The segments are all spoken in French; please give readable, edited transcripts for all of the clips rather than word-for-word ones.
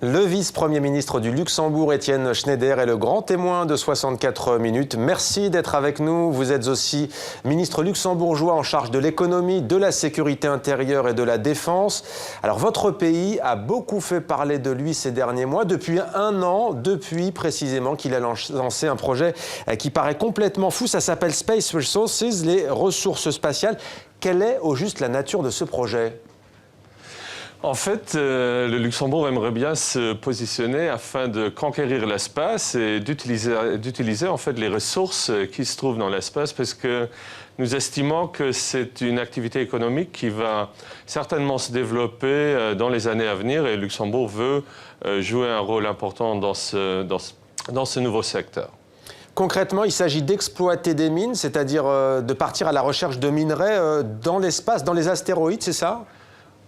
Le vice-premier ministre du Luxembourg, Étienne Schneider, est le grand témoin de 64 minutes. Merci d'être avec nous. Vous êtes aussi ministre luxembourgeois en charge de l'économie, de la sécurité intérieure et de la défense. Alors, votre pays a beaucoup fait parler de lui ces derniers mois, depuis un an, depuis précisément qu'il a lancé un projet qui paraît complètement fou. Ça s'appelle Space Resources, les ressources spatiales. Quelle est au juste la nature de ce projet ? En fait, le Luxembourg aimerait bien se positionner afin de conquérir l'espace et d'utiliser en fait les ressources qui se trouvent dans l'espace, parce que nous estimons que c'est une activité économique qui va certainement se développer dans les années à venir, et le Luxembourg veut jouer un rôle important dans ce nouveau secteur. Concrètement, il s'agit d'exploiter des mines, c'est-à-dire de partir à la recherche de minerais dans l'espace, dans les astéroïdes, c'est ça ?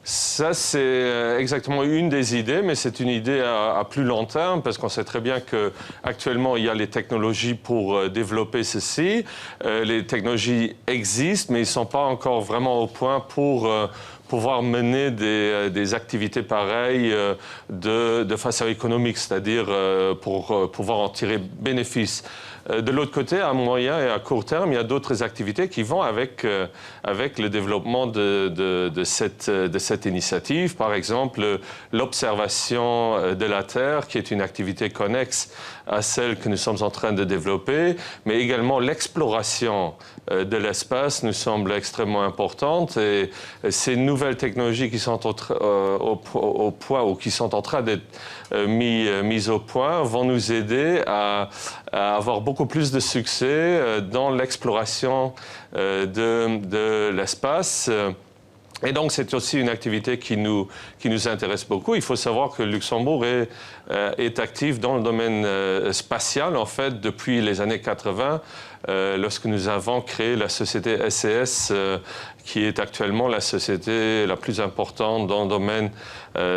Ça, c'est exactement une des idées, mais c'est une idée à plus long terme, parce qu'on sait très bien qu'actuellement, il y a les technologies pour développer ceci. Les technologies existent, mais ils ne sont pas encore vraiment au point pour pouvoir mener des activités pareilles de façon économique, c'est-à-dire pour pouvoir en tirer bénéfice. De l'autre côté, à moyen et à court terme, il y a d'autres activités qui vont avec le développement de cette initiative. Par exemple, l'observation de la Terre, qui est une activité connexe à celle que nous sommes en train de développer, mais également l'exploration de l'espace nous semble extrêmement importante. Et ces nouvelles technologies qui sont au point ou qui sont en train d'être mises au point vont nous aider à avoir beaucoup plus de succès dans l'exploration de l'espace. Et donc, c'est aussi une activité qui nous intéresse beaucoup. Il faut savoir que le Luxembourg est actif dans le domaine spatial, en fait, depuis les années 80, lorsque nous avons créé la société SES, qui est actuellement la société la plus importante dans le domaine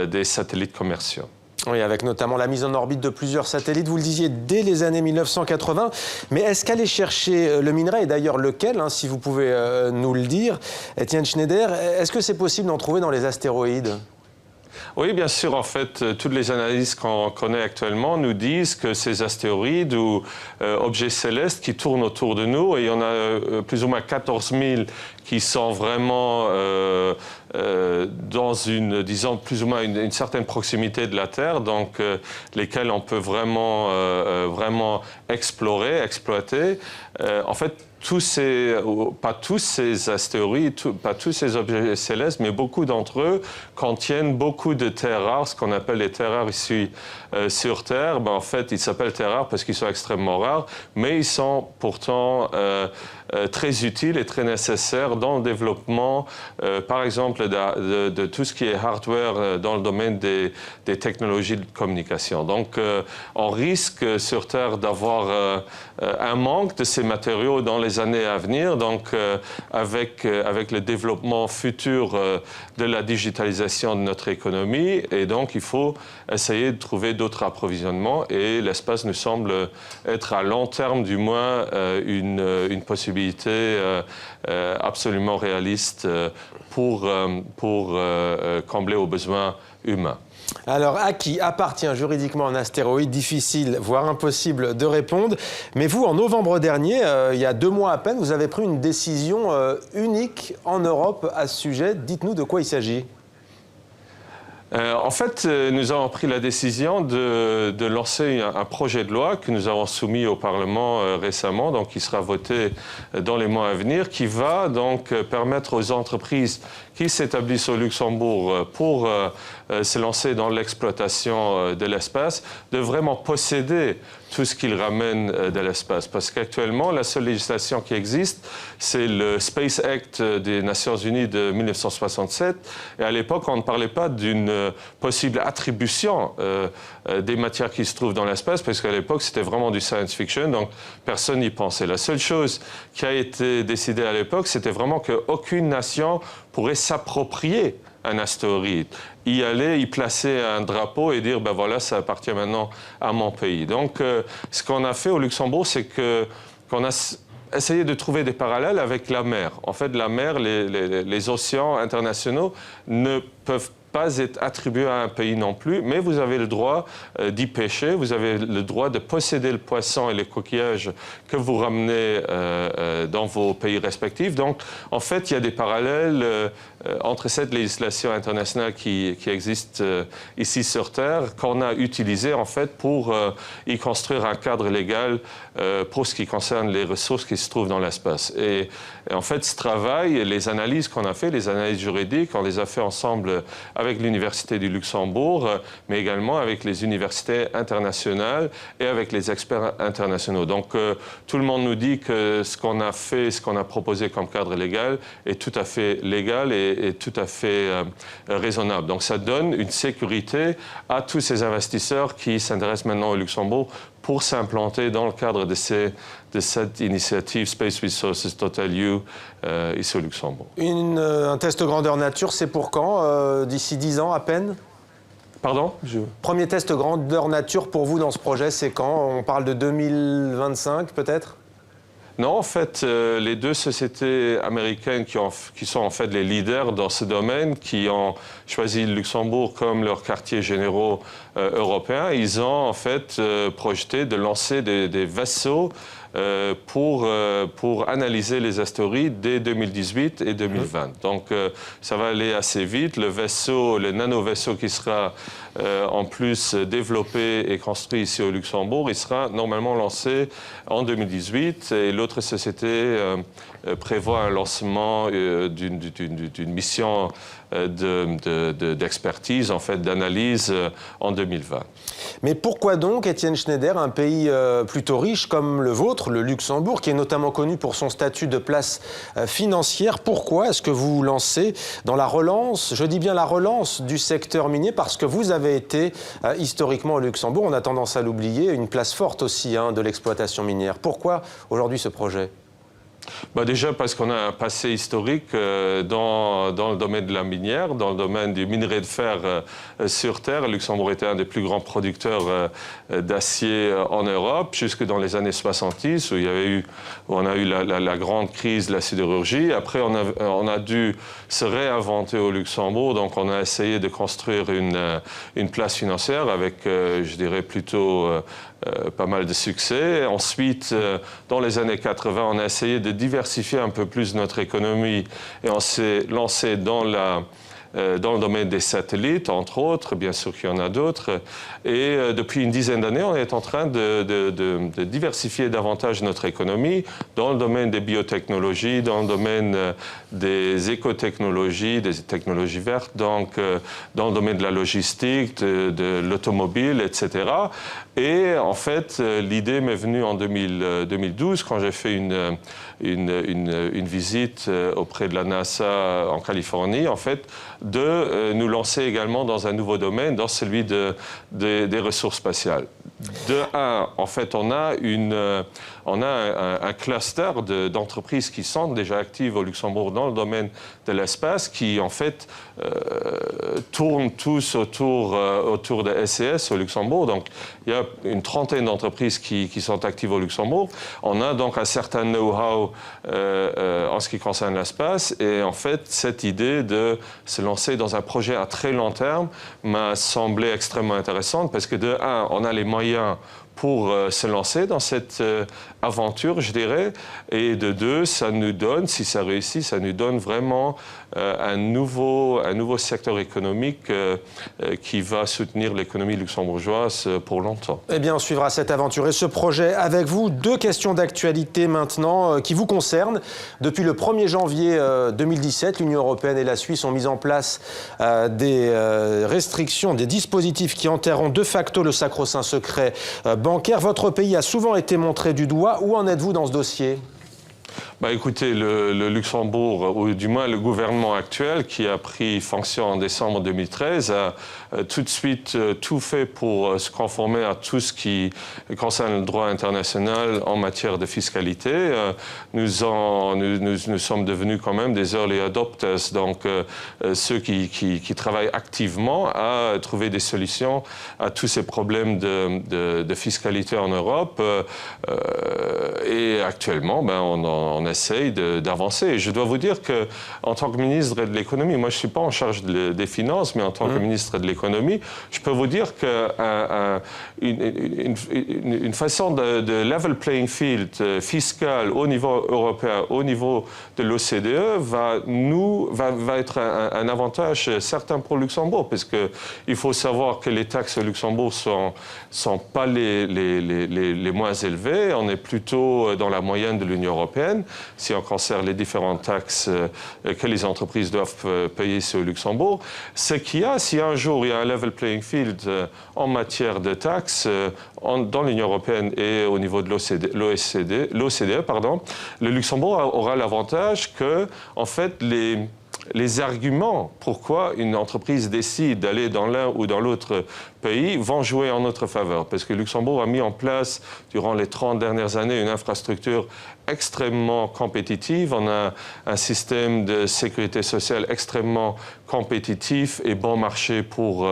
des satellites commerciaux. Oui, avec notamment la mise en orbite de plusieurs satellites, vous le disiez, dès les années 1980. Mais est-ce qu'aller chercher le minerai, et d'ailleurs lequel, si vous pouvez nous le dire, Étienne Schneider, est-ce que c'est possible d'en trouver dans les astéroïdes ? Oui, bien sûr. En fait, toutes les analyses qu'on connaît actuellement nous disent que ces astéroïdes ou objets célestes qui tournent autour de nous, et il y en a plus ou moins 14 000 qui sont vraiment dans disons, plus ou moins une certaine proximité de la Terre, donc lesquels on peut vraiment explorer, exploiter. En fait, pas tous ces astéroïdes, pas tous ces objets célestes, mais beaucoup d'entre eux contiennent beaucoup de terres rares, ce qu'on appelle les terres rares ici sur Terre. En fait, ils s'appellent terres rares parce qu'ils sont extrêmement rares, mais ils sont pourtant très utiles et très nécessaires dans le développement, par exemple, de tout ce qui est hardware dans le domaine des technologies de communication. Donc, on risque sur Terre d'avoir un manque de ces matériaux dans les années à venir. Donc, avec le développement futur de la digitalisation de notre économie, et donc il faut essayer de trouver d'autres approvisionnements, et l'espace nous semble être à long terme du moins une possibilité absolument réaliste pour combler aux besoins humains. Alors, à qui appartient juridiquement un astéroïde? Difficile, voire impossible de répondre. Mais vous, en novembre dernier, il y a 2 mois à peine, vous avez pris une décision unique en Europe à ce sujet. Dites-nous de quoi il s'agit. En fait, nous avons pris la décision de lancer un projet de loi que nous avons soumis au Parlement récemment, donc qui sera voté dans les mois à venir, qui va donc permettre aux entreprises qui s'établissent au Luxembourg pour se lancer dans l'exploitation de l'espace, de vraiment posséder tout ce qu'ils ramènent de l'espace. Parce qu'actuellement, la seule législation qui existe, c'est le Space Act des Nations Unies de 1967. Et à l'époque, on ne parlait pas d'une possible attribution des matières qui se trouvent dans l'espace, parce qu'à l'époque, c'était vraiment du science fiction, donc personne n'y pensait. La seule chose qui a été décidée à l'époque, c'était vraiment qu'aucune nation pourrait s'approprier un astéroïde, y aller, y placer un drapeau et dire, ben voilà, ça appartient maintenant à mon pays. Donc, ce qu'on a fait au Luxembourg, c'est qu'on a essayé de trouver des parallèles avec la mer. En fait, la mer, les océans internationaux ne peuvent pas être attribué à un pays non plus, mais vous avez le droit d'y pêcher, vous avez le droit de posséder le poisson et les coquillages que vous ramenez dans vos pays respectifs. Donc, en fait, il y a des parallèles entre cette législation internationale qui existe ici sur Terre, qu'on a utilisée, en fait, pour y construire un cadre légal pour ce qui concerne les ressources qui se trouvent dans l'espace. Et en fait, ce travail, les analyses qu'on a fait, les analyses juridiques, on les a fait ensemble avec l'Université du Luxembourg, mais également avec les universités internationales et avec les experts internationaux. Donc, tout le monde nous dit que ce qu'on a fait, ce qu'on a proposé comme cadre légal est tout à fait légal et tout à fait raisonnable. Donc, ça donne une sécurité à tous ces investisseurs qui s'intéressent maintenant au Luxembourg pour s'implanter dans le cadre de cette initiative Space Resources Total U ici au Luxembourg. Un test grandeur nature, c'est pour quand? D'ici 10 ans à peine? Pardon? Premier test grandeur nature pour vous dans ce projet, c'est quand? On parle de 2025 peut-être? Non, en fait, les deux sociétés américaines qui sont en fait les leaders dans ce domaine, qui ont choisi le Luxembourg comme leur quartier généraux européen, ils ont en fait projeté de lancer des vaisseaux pour analyser les astéroïdes dès 2018 et 2020. Donc, ça va aller assez vite. Le nano-vaisseau qui sera en plus développé et construit ici au Luxembourg, il sera normalement lancé en 2018 et l'autre société prévoit un lancement d'une mission d'expertise, en fait, d'analyse en 2020. Mais pourquoi donc, Étienne Schneider, un pays plutôt riche comme le vôtre, le Luxembourg, qui est notamment connu pour son statut de place financière, pourquoi est-ce que vous vous lancez dans la relance, je dis bien la relance du secteur minier, parce que vous avez été historiquement au Luxembourg, on a tendance à l'oublier, une place forte aussi de l'exploitation minière. Pourquoi aujourd'hui ce projet ? Déjà parce qu'on a un passé historique dans le domaine de la minière, dans le domaine du minerai de fer sur Terre. Le Luxembourg était un des plus grands producteurs d'acier en Europe, jusque dans les années 70, où on a eu la grande crise de la sidérurgie. Après, on a dû se réinventer au Luxembourg, donc on a essayé de construire une place financière avec, je dirais, plutôt pas mal de succès. Ensuite, dans les années 80, on a essayé de diversifier un peu plus notre économie et on s'est lancé dans le domaine des satellites, entre autres, bien sûr qu'il y en a d'autres. Et depuis une dizaine d'années, on est en train de diversifier davantage notre économie dans le domaine des biotechnologies, dans le domaine des écotechnologies, des technologies vertes, donc dans le domaine de la logistique, de l'automobile, etc. Et en fait, l'idée m'est venue en 2012, quand j'ai fait une visite auprès de la NASA en Californie, en fait, de nous lancer également dans un nouveau domaine, dans celui des ressources spatiales. En fait, on a un cluster d'entreprises qui sont déjà actives au Luxembourg dans le domaine de l'espace, qui en fait tournent tous autour de SES au Luxembourg. Donc, il y a une trentaine d'entreprises qui sont actives au Luxembourg. On a donc un certain know-how en ce qui concerne l'espace. Et en fait, cette idée de se lancer dans un projet à très long terme m'a semblé extrêmement intéressante parce que on a les moyens pour se lancer dans cette aventure, je dirais. Et de deux, ça nous donne, si ça réussit, ça nous donne vraiment un nouveau secteur économique qui va soutenir l'économie luxembourgeoise pour longtemps. Eh bien, on suivra cette aventure et ce projet avec vous. Deux questions d'actualité maintenant qui vous concernent. Depuis le 1er janvier 2017, l'Union européenne et la Suisse ont mis en place des restrictions, des dispositifs qui enterreront de facto le sacro-saint secret bancaire. Votre pays a souvent été montré du doigt. Où en êtes-vous dans ce dossier ? Écoutez, le Luxembourg, ou du moins le gouvernement actuel, qui a pris fonction en décembre 2013, a tout de suite tout fait pour se conformer à tout ce qui concerne le droit international en matière de fiscalité. Nous sommes devenus quand même des early adopters, donc ceux qui travaillent activement à trouver des solutions à tous ces problèmes de fiscalité en Europe. Et actuellement, on essaye d'avancer. Et je dois vous dire qu'en tant que ministre de l'économie, moi je ne suis pas en charge des finances, mais en tant que ministre de l'économie, je peux vous dire qu'une façon de level playing field fiscal au niveau européen, au niveau de l'OCDE, va être un avantage certain pour Luxembourg, parce qu'il faut savoir que les taxes au Luxembourg sont pas les moins élevées. On est plutôt dans la moyenne de l'Union européenne, si on considère les différentes taxes que les entreprises doivent payer sur Luxembourg. Ce qu'il y a, si un jour il y a un level playing field en matière de taxes dans l'Union européenne et au niveau de l'OCDE, le Luxembourg aura l'avantage que, en fait, les arguments pourquoi une entreprise décide d'aller dans l'un ou dans l'autre pays vont jouer en notre faveur. Parce que Luxembourg a mis en place, durant les 30 dernières années, une infrastructure extrêmement compétitive. On a un système de sécurité sociale extrêmement compétitif et bon marché pour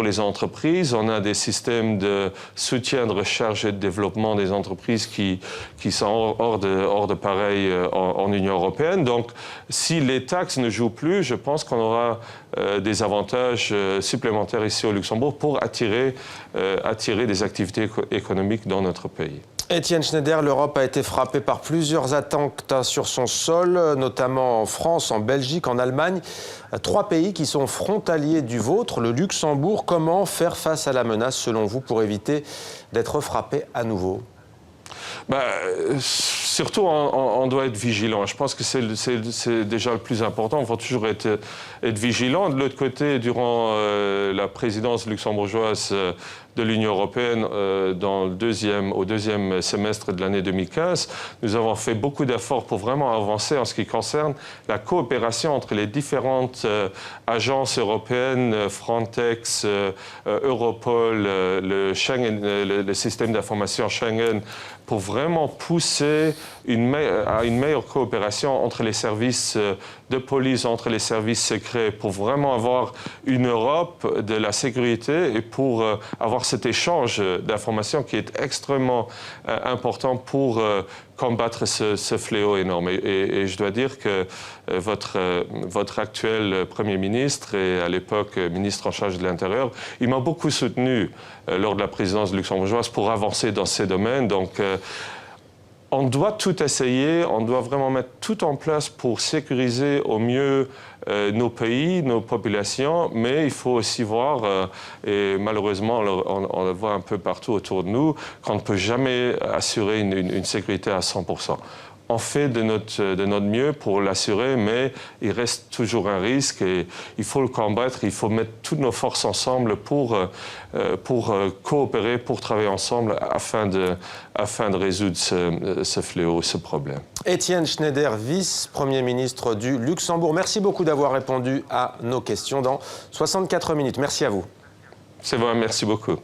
les entreprises. On a des systèmes de soutien de recherche et de développement des entreprises qui sont hors de pareil en Union européenne. Donc, si les taxes ne jouent plus, je pense qu'on aura des avantages supplémentaires ici au Luxembourg pour attirer des activités économiques dans notre pays. Étienne Schneider, l'Europe a été frappée par plusieurs attentats sur son sol, notamment en France, en Belgique, en Allemagne. 3 pays qui sont frontaliers du vôtre, le Luxembourg. Comment faire face à la menace, selon vous, pour éviter d'être frappé à nouveau ? Surtout, on doit être vigilant. Je pense que c'est déjà le plus important. Il faut toujours être vigilant. De l'autre côté, durant la présidence luxembourgeoise de l'Union européenne au deuxième semestre de l'année 2015, nous avons fait beaucoup d'efforts pour vraiment avancer en ce qui concerne la coopération entre les différentes agences européennes, Frontex, Europol, le système d'information Schengen, pour vraiment pousser à une meilleure coopération entre les services de police, entre les services secrets, pour vraiment avoir une Europe de la sécurité et pour avoir cet échange d'informations qui est extrêmement important pour combattre ce fléau énorme. Et je dois dire que votre actuel Premier ministre et à l'époque ministre en charge de l'Intérieur, il m'a beaucoup soutenu lors de la présidence luxembourgeoise pour avancer dans ces domaines. Donc, on doit tout essayer, on doit vraiment mettre tout en place pour sécuriser au mieux nos pays, nos populations, mais il faut aussi voir, et malheureusement on le voit un peu partout autour de nous, qu'on ne peut jamais assurer une sécurité à 100%. On fait de notre mieux pour l'assurer, mais il reste toujours un risque et il faut le combattre. Il faut mettre toutes nos forces ensemble pour coopérer, pour travailler ensemble afin de résoudre ce fléau, ce problème. Étienne Schneider, vice-premier ministre du Luxembourg. Merci beaucoup d'avoir répondu à nos questions dans 64 minutes. Merci à vous. C'est vrai, merci beaucoup.